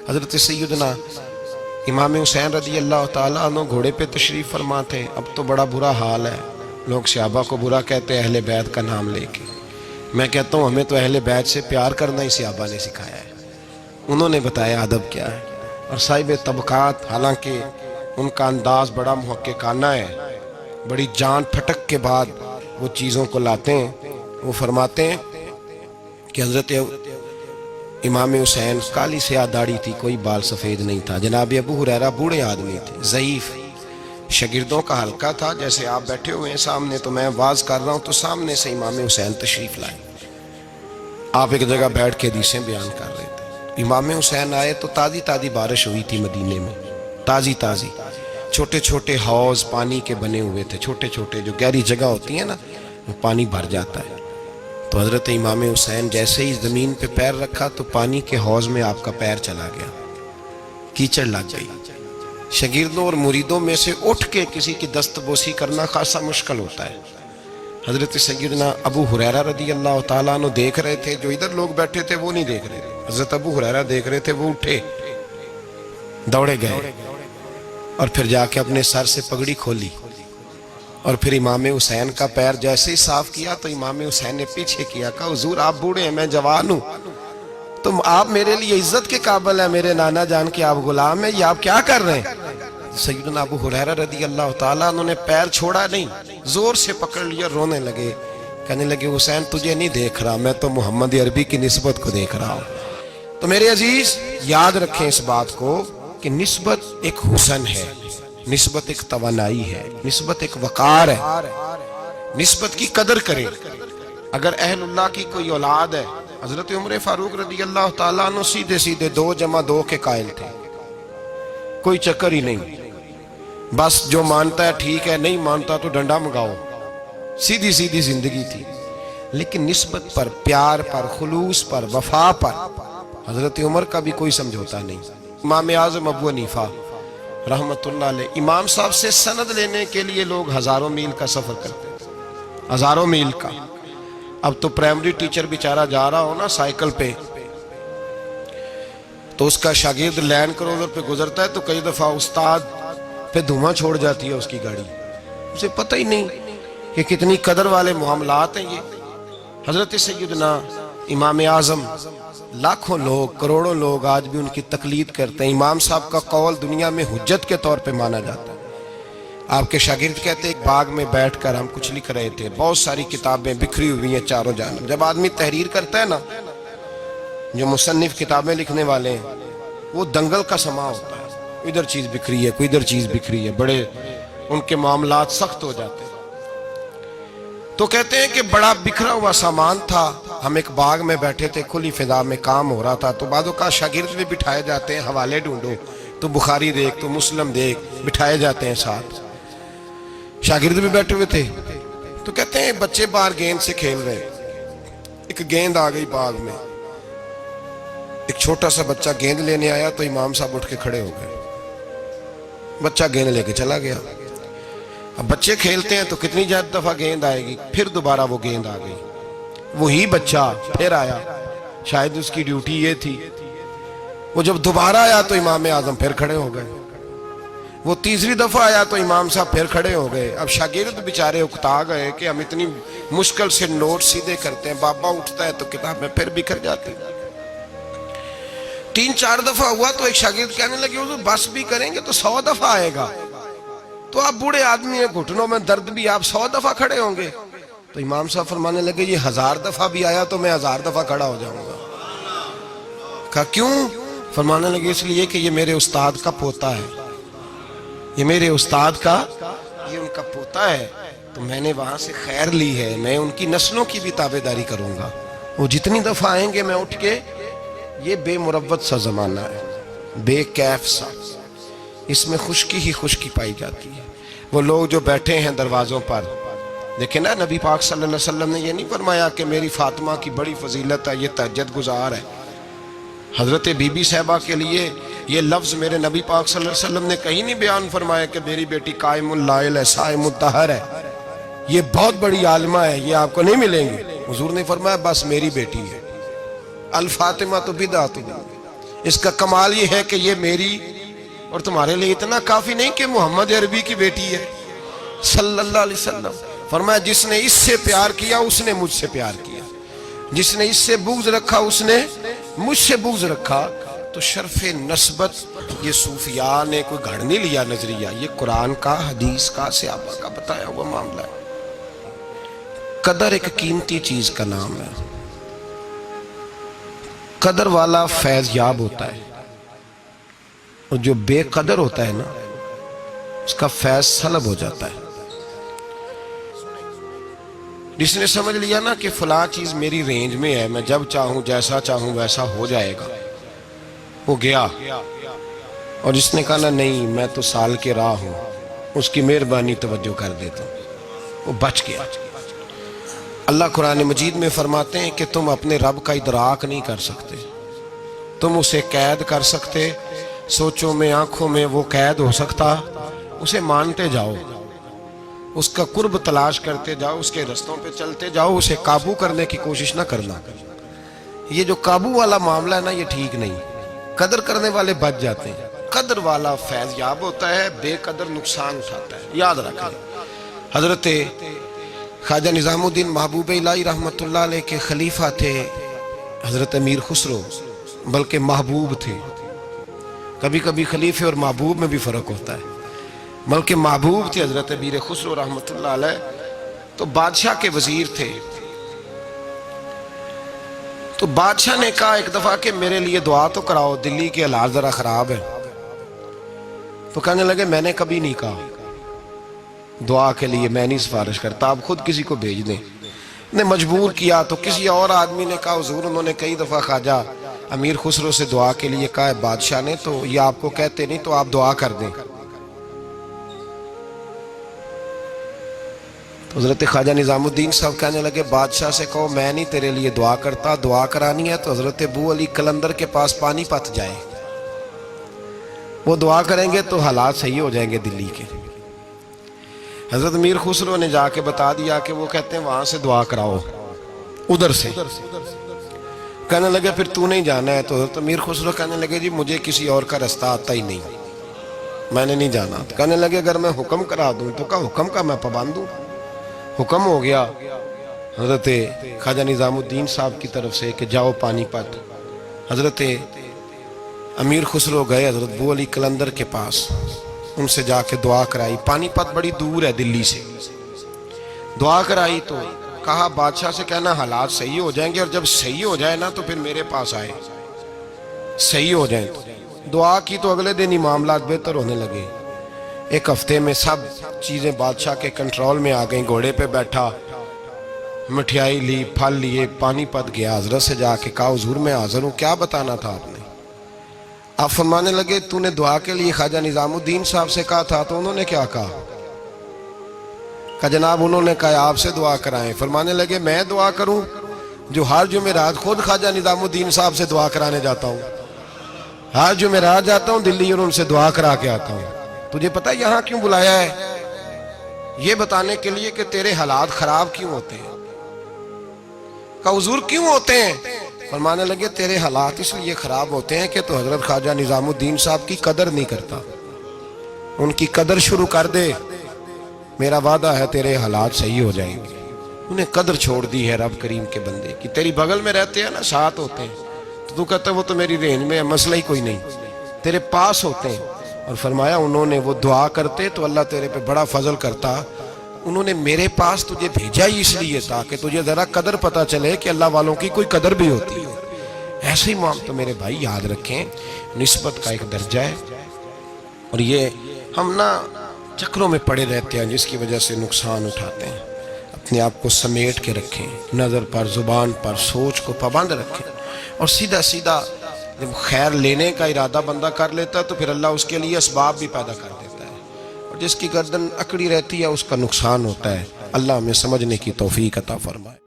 حضرت سیدنا امام حسین رضی اللہ تعالیٰ عنہ گھوڑے پہ تشریف فرما تھے. اب تو بڑا برا حال ہے، لوگ صحابہ کو برا کہتے ہیں اہل بیت کا نام لے کے. میں کہتا ہوں ہمیں تو اہل بیت سے پیار کرنا ہی صحابہ نے سکھایا ہے. انہوں نے بتایا ادب کیا ہے. اور صاحب طبقات، حالانکہ ان کا انداز بڑا محققانہ ہے، بڑی جان پھٹک کے بعد وہ چیزوں کو لاتے ہیں. وہ فرماتے ہیں کہ حضرت امام حسین کالی سیاہ داڑھی تھی، کوئی بال سفید نہیں تھا. جناب ابو ہریرہ بوڑھے آدمی تھے، ضعیف، شاگردوں کا حلقہ تھا. جیسے آپ بیٹھے ہوئے ہیں سامنے تو میں واز کر رہا ہوں تو سامنے سے امام حسین تشریف لائے. آپ ایک جگہ بیٹھ کے حدیثیں بیان کر رہے تھے. امام حسین آئے تو تازی تازی بارش ہوئی تھی مدینے میں، تازی تازی. چھوٹے چھوٹے حوض پانی کے بنے ہوئے تھے، چھوٹے چھوٹے، جو گہری جگہ ہوتی ہے نا وہ پانی بھر جاتا ہے. تو حضرت امام حسین جیسے ہی زمین پہ پیر رکھا تو پانی کے حوض میں آپ کا پیر چلا گیا، کیچڑ لگ گئی. شاگردوں اور مریدوں میں سے اٹھ کے کسی کی دستبوسی کرنا خاصا مشکل ہوتا ہے. حضرت سیدنا ابو ہریرہ رضی اللہ تعالیٰ عنہ دیکھ رہے تھے، جو ادھر لوگ بیٹھے تھے وہ نہیں دیکھ رہے تھے. حضرت ابو ہریرہ دیکھ رہے تھے، وہ اٹھے، دوڑے گئے اور پھر جا کے اپنے سر سے پگڑی کھولی اور پھر امام حسین کا پیر جیسے ہی صاف کیا تو امام حسین نے پیچھے کیا، کہا حضور آپ بوڑھے ہیں، میں جوان ہوں، تم آپ میرے لیے عزت کے قابل ہیں، میرے نانا جان کے آپ غلام ہیں، یہ آپ کیا کر رہے ہیں؟ سیدنا ابو ہریرہ رضی اللہ تعالیٰ انہوں نے پیر چھوڑا نہیں، زور سے پکڑ لیا، رونے لگے، کہنے لگے حسین تجھے نہیں دیکھ رہا، میں تو محمد عربی کی نسبت کو دیکھ رہا ہوں. تو میرے عزیز یاد رکھیں اس بات کو کہ نسبت ایک حسن ہے، نسبت ایک توانائی ہے، نسبت ایک وقار ہے. نسبت کی قدر کریں. اگر اہل اللہ کی کوئی اولاد ہے، حضرت عمر فاروق رضی اللہ تعالیٰ عنہ سیدھے سیدھے 2 + 2 کے قائل تھے، کوئی چکر ہی نہیں، بس جو مانتا ہے ٹھیک ہے، نہیں مانتا تو ڈنڈا منگاؤ، سیدھی سیدھی زندگی تھی. لیکن نسبت پر، پیار پر، خلوص پر، وفا پر حضرت عمر کا بھی کوئی سمجھوتا نہیں. امام اعظم ابو حنیفہ رحمت اللہ علیہ، امام صاحب سے سند لینے کے لیے لوگ ہزاروں میل کا سفر کرتے تھے، ہزاروں میل کا. اب تو پرائمری ٹیچر بیچارہ جا رہا ہو نا سائیکل پہ تو اس کا شاگرد لینڈ کروزر پہ گزرتا ہے تو کئی دفعہ استاد پہ دھواں چھوڑ جاتی ہے اس کی گاڑی، اسے پتہ ہی نہیں کہ کتنی قدر والے معاملات ہیں یہ. حضرت سیدنا امام اعظم، لاکھوں لوگ، کروڑوں لوگ آج بھی ان کی تقلید کرتے ہیں. امام صاحب کا قول دنیا میں حجت کے طور پہ مانا جاتا ہے. آپ کے شاگرد کہتے ایک باغ میں بیٹھ کر ہم کچھ لکھ رہے تھے، بہت ساری کتابیں بکھری ہوئی ہیں چاروں جانب. جب آدمی تحریر کرتا ہے نا، جو مصنف کتابیں لکھنے والے ہیں، وہ دنگل کا سما ہوتا ہے، ادھر چیز بکھری ہے، کوئی ادھر چیز بکھری ہے، بڑے ان کے معاملات سخت ہو جاتے ہیں. تو کہتے ہیں کہ بڑا بکھرا ہوا سامان تھا، ہم ایک باغ میں بیٹھے تھے، کھلی فضا میں کام ہو رہا تھا. تو بعضوں کا شاگرد بھی بٹھائے جاتے ہیں، حوالے ڈھونڈو تو بخاری دیکھ، تو مسلم دیکھ، بٹھائے جاتے ہیں ساتھ. شاگرد بھی بیٹھے ہوئے تھے. تو کہتے ہیں بچے باہر گیند سے کھیل رہے، ایک گیند آ گئی باغ میں، ایک چھوٹا سا بچہ گیند لینے آیا تو امام صاحب اٹھ کے کھڑے ہو گئے، بچہ گیند لے کے چلا گیا. اب بچے کھیلتے ہیں تو کتنی دفعہ گیند آئے گی، پھر دوبارہ وہ گیند آ گئی، وہی بچہ پھر آیا، شاید اس کی ڈیوٹی یہ تھی. وہ جب دوبارہ آیا تو امام اعظم پھر کھڑے ہو گئے. وہ تیسری دفعہ آیا تو امام صاحب پھر کھڑے ہو گئے. اب شاگرد بیچارے اکتا گئے کہ ہم اتنی مشکل سے نوٹ سیدھے کرتے ہیں، بابا اٹھتا ہے تو کتاب میں پھر بکھر جاتی. 3-4 دفعہ ہوا تو ایک شاگرد کہنے لگے حضور بس بھی کریں گے تو 100 دفعہ آئے گا، تو آپ بوڑھے آدمی ہیں، گھٹنوں میں درد بھی، آپ 100 دفعہ کھڑے ہوں گے. تو امام صاحب فرمانے لگے یہ 1000 دفعہ بھی آیا تو میں 1000 دفعہ کھڑا ہو جاؤں گا. کہا کیوں؟ فرمانے لگے اس لیے کہ یہ میرے استاد کا پوتا ہے، یہ میرے استاد کا، یہ ان کا پوتا ہے، تو میں نے وہاں سے خیر لی ہے، میں ان کی نسلوں کی بھی تابعداری کروں گا. وہ جتنی دفعہ آئیں گے میں اٹھ کے، یہ بے مروت سا زمانہ ہے، بے کیف سا، اس میں خشکی ہی خشکی پائی جاتی ہے. وہ لوگ جو بیٹھے ہیں دروازوں پر، دیکھیں نا نبی پاک صلی اللہ علیہ وسلم نے یہ نہیں فرمایا کہ میری فاطمہ کی بڑی فضیلت ہے، یہ تہجد گزار ہے. حضرت بی بی صاحبہ کے لیے یہ لفظ میرے نبی پاک صلی اللہ علیہ وسلم نے کہیں نہیں بیان فرمایا کہ میری بیٹی قائم اللائل ہے، صائم الدہر ہے، یہ بہت بڑی عالمہ ہے، یہ آپ کو نہیں ملیں گے. حضور نے فرمایا بس میری بیٹی ہے. الفاطمہ تو بدعت، اس کا کمال یہ ہے کہ یہ میری اور تمہارے لیے اتنا کافی نہیں کہ محمد عربی کی بیٹی ہے صلی اللہ علیہ وسلم. فرمایا جس نے اس سے پیار کیا اس نے مجھ سے پیار کیا، جس نے اس سے بغض رکھا اس نے مجھ سے بغض رکھا. تو شرف نسبت یہ صوفیاء نے کوئی گھڑ نہیں لیا نظریہ، یہ قرآن کا، حدیث کا، صحابہ کا بتایا ہوا معاملہ ہے. قدر ایک قیمتی چیز کا نام ہے. قدر والا فیض یاب ہوتا ہے، اور جو بے قدر ہوتا ہے نا اس کا فیض سلب ہو جاتا ہے. جس نے سمجھ لیا نا کہ فلاں چیز میری رینج میں ہے، میں جب چاہوں جیسا چاہوں ویسا ہو جائے گا، وہ گیا. اور جس نے کہا نا نہیں میں تو سال کے راہ ہوں، اس کی مہربانی توجہ کر دیتا ہوں، وہ بچ گیا. اللہ قرآن مجید میں فرماتے ہیں کہ تم اپنے رب کا ادراک نہیں کر سکتے، تم اسے قید کر سکتے، سوچوں میں آنکھوں میں وہ قید ہو سکتا. اسے مانتے جاؤ، اس کا قرب تلاش کرتے جاؤ، اس کے رستوں پہ چلتے جاؤ، اسے قابو کرنے کی کوشش نہ کرنا. یہ جو قابو والا معاملہ ہے نا یہ ٹھیک نہیں. قدر کرنے والے بچ جاتے ہیں. قدر والا فیض یاب ہوتا ہے، بے قدر نقصان اٹھاتا ہے. یاد رکھیں حضرت خواجہ نظام الدین محبوب الہی رحمۃ اللہ علیہ کے خلیفہ تھے حضرت امیر خسرو، بلکہ محبوب تھے. کبھی کبھی خلیفے اور محبوب میں بھی فرق ہوتا ہے. بلکہ محبوب تھے حضرت امیر خسرو رحمۃ اللہ علیہ. تو بادشاہ کے وزیر تھے. تو بادشاہ نے کہا ایک دفعہ کہ میرے لیے دعا تو کراؤ، دلی کے حالات ذرا خراب ہے. تو کہنے لگے میں نے کبھی نہیں کہا دعا کے لیے، میں نہیں سفارش کرتا، آپ خود کسی کو بھیج دیں. نے مجبور کیا تو کسی اور آدمی نے کہا حضور انہوں نے کئی دفعہ خواجہ امیر خسرو سے دعا کے لیے کہا ہے بادشاہ نے، تو یہ آپ کو کہتے نہیں، تو آپ دعا کر دیں. تو حضرت خواجہ نظام الدین صاحب کہنے لگے بادشاہ سے کہو میں نہیں تیرے لیے دعا کرتا، دعا کرانی ہے تو حضرت ابو علی قلندر کے پاس پانی پت جائے، وہ دعا کریں گے تو حالات صحیح ہو جائیں گے دلی کے. حضرت امیر خسرو نے جا کے بتا دیا کہ وہ کہتے ہیں وہاں سے دعا کراؤ، ادھر سے. کہنے لگے پھر تو نہیں جانا ہے. تو حضرت امیر خسرو کہنے لگے جی مجھے کسی اور کا رستہ آتا ہی نہیں، میں نے نہیں جانا. کہنے لگے اگر میں حکم کرا دوں تو کہا حکم کا میں پابند ہوں. حکم ہو گیا حضرت خواجہ نظام الدین صاحب کی طرف سے کہ جاؤ پانی پت. حضرت امیر خسرو گئے حضرت ابو علی قلندر کے پاس، ان سے جا کے دعا کرائی. پانی پت بڑی دور ہے دلی سے. دعا کرائی تو کہا بادشاہ سے کہنا حالات صحیح ہو جائیں گے، اور جب صحیح ہو جائے نا تو پھر میرے پاس آئے، صحیح ہو جائیں. دعا کی تو اگلے دن ہی معاملات بہتر ہونے لگے. ایک ہفتے میں سب چیزیں بادشاہ کے کنٹرول میں آ گئیں. گھوڑے پہ بیٹھا، مٹھائی لی، پھل لیے، پانی پت گیا. حضرت سے جا کے کہا حضور میں حاضر ہوں، کیا بتانا تھا آپ نے؟ آپ فرمانے لگے تو نے دعا کے لیے خواجہ نظام الدین صاحب سے کہا تھا، تو انہوں نے کیا کہا؟ کہ جناب انہوں نے کہا آپ سے دعا کرائیں. فرمانے لگے میں دعا کروں جو ہر جمعرات خود خواجہ نظام الدین صاحب سے دعا کرانے جاتا ہوں، ہر جمعرات جاتا ہوں دلی اور ان سے دعا کرا کے آتا ہوں. تجھے پتہ یہاں کیوں بلایا ہے؟ یہ بتانے کے لیے کہ تیرے حالات خراب کیوں ہوتے ہیں. کہا حضور کیوں ہوتے ہیں؟ فرمانے لگے تیرے حالات اس لیے خراب ہوتے ہیں کہ تو حضرت خواجہ نظام الدین صاحب کی قدر نہیں کرتا. ان کی قدر شروع کر دے، میرا وعدہ ہے تیرے حالات صحیح ہو جائیں گے. انہیں قدر چھوڑ دی ہے رب کریم کے بندے کی. تیری بغل میں رہتے ہیں نا، ساتھ ہوتے ہیں، تو کہتا ہے وہ تو میری رینج میں ہے، مسئلہ ہی کوئی نہیں، تیرے پاس ہوتے ہیں. اور فرمایا انہوں نے وہ دعا کرتے تو اللہ تیرے پہ بڑا فضل کرتا. انہوں نے میرے پاس تجھے بھیجا ہی اس لیے تاکہ تجھے ذرا قدر پتہ چلے کہ اللہ والوں کی کوئی قدر بھی ہوتی ہے. ایسے ہی معاملہ تو میرے بھائی یاد رکھیں، نسبت کا ایک درجہ ہے. اور یہ ہم نا چکروں میں پڑے رہتے ہیں جس کی وجہ سے نقصان اٹھاتے ہیں. اپنے آپ کو سمیٹ کے رکھیں، نظر پر، زبان پر، سوچ کو پابند رکھیں. اور سیدھا سیدھا جب خیر لینے کا ارادہ بندہ کر لیتا ہے تو پھر اللہ اس کے لیے اسباب بھی پیدا کر دیتا ہے. اور جس کی گردن اکڑی رہتی ہے اس کا نقصان ہوتا ہے. اللہ ہمیں سمجھنے کی توفیق عطا فرمائے.